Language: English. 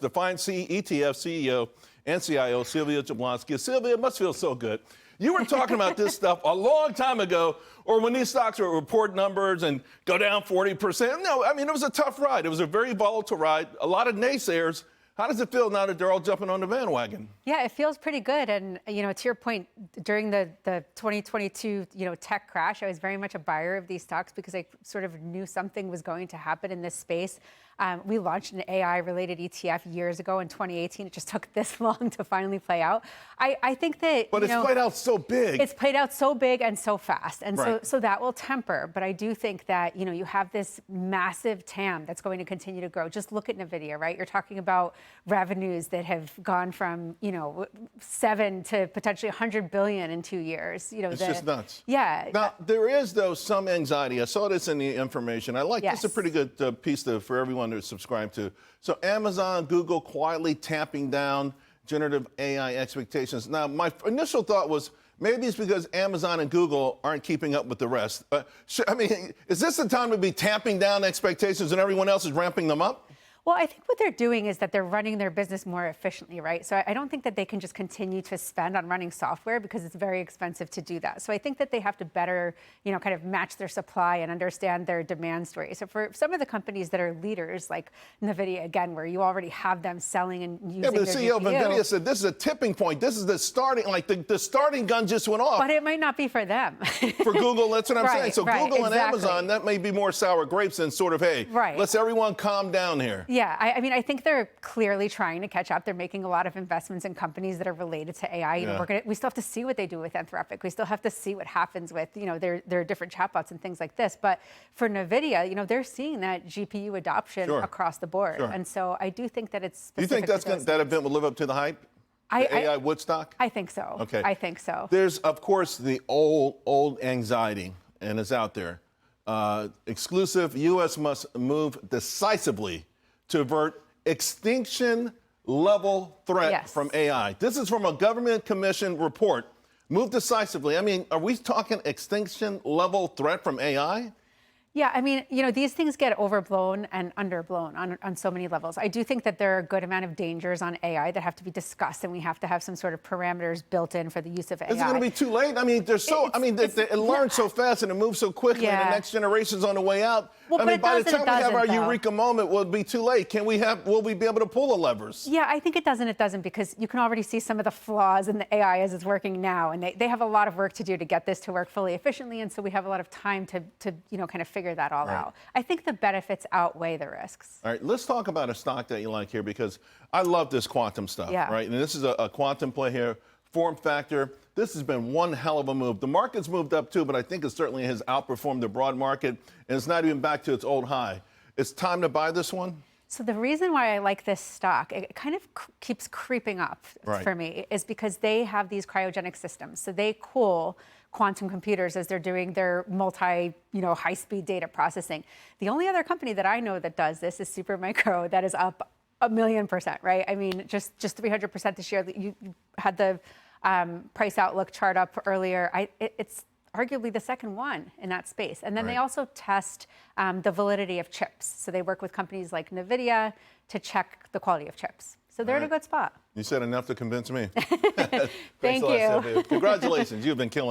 Defiant ETF CEO and CIO, Sylvia Jablonski. Sylvia, it must feel so good. You were talking about this stuff a long time ago, or when these stocks would report numbers and go down 40%. No, I mean, it was a tough ride. It was a very volatile ride. A lot of naysayers. How does it feel now that they're all jumping on the bandwagon? Yeah, it feels pretty good. And, to your point, during the 2022, tech crash, I was very much a buyer of these stocks because I sort of knew something was going to happen in this space. We launched an AI-related ETF years ago in 2018. It just took this long to finally play out. I think that, But it's played out so big. It's played out so big and so fast. And right. so that will temper. But I do think that, you have this massive TAM that's going to continue to grow. Just look at NVIDIA, right? You're talking about revenues that have gone from, 7 to potentially 100 billion in 2 years. It's just nuts. Yeah. Now, there is, though, some anxiety. I saw this in the information. I like this is a pretty good piece for everyone to subscribe to. So Amazon, Google quietly tamping down generative AI expectations. Now, my initial thought was maybe it's because Amazon and Google aren't keeping up with the rest. Is this the time to be tamping down expectations and everyone else is ramping them up? Well, I think what they're doing is that they're running their business more efficiently, right? So I don't think that they can just continue to spend on running software because it's very expensive to do that. So I think that they have to better, kind of match their supply and understand their demand story. So for some of the companies that are leaders, like NVIDIA, again, where you already have them selling and using but the their CEO of GPU, NVIDIA said this is a tipping point. This is the starting, the starting gun just went off. But it might not be for them. For Google, that's what I'm saying. So Google and exactly. Amazon, that may be more sour grapes than sort of, hey, let's everyone calm down here. Yeah, I think they're clearly trying to catch up. They're making a lot of investments in companies that are related to AI. We still have to see what they do with Anthropic. We still have to see what happens with, their different chatbots and things like this. But for NVIDIA, they're seeing that GPU adoption across the board. And so I do think that it's specific. You think that event will live up to the hype? The AI Woodstock? I think so. Okay. I think so. There's, of course, the old anxiety, and it's out there. Exclusive, U.S. must move decisively to avert extinction level threat from AI. This is from a government commission report. Move decisively. Are we talking extinction level threat from AI? Yeah, these things get overblown and underblown on so many levels. I do think that there are a good amount of dangers on AI that have to be discussed, and we have to have some sort of parameters built in for the use of AI. Is it going to be too late? It learns so fast and it moves so quickly, and the next generation's on the way out. Well, by the time we have our eureka moment, will it be too late? Will we be able to pull the levers? Yeah, I think it doesn't, because you can already see some of the flaws in the AI as it's working now, and they have a lot of work to do to get this to work fully efficiently, and so we have a lot of time to kind of figure that all out. I think the benefits outweigh the risks. All right, let's talk about a stock that you like here, because I love this quantum stuff, right? And this is a quantum play here, form factor. This has been one hell of a move. The market's moved up too, but I think it certainly has outperformed the broad market, and it's not even back to its old high. It's time to buy this one? So the reason why I like this stock, it kind of keeps creeping up for me, is because they have these cryogenic systems. So they cool quantum computers as they're doing their high-speed data processing. The only other company that I know that does this is Supermicro, that is up 1,000,000%, right? Just 300% this year. You had the price outlook chart up earlier. It's arguably the second one in that space. And then they also test the validity of chips. So they work with companies like NVIDIA to check the quality of chips. So they're in a good spot. You said enough to convince me. Thank you. Congratulations. You've been killing it.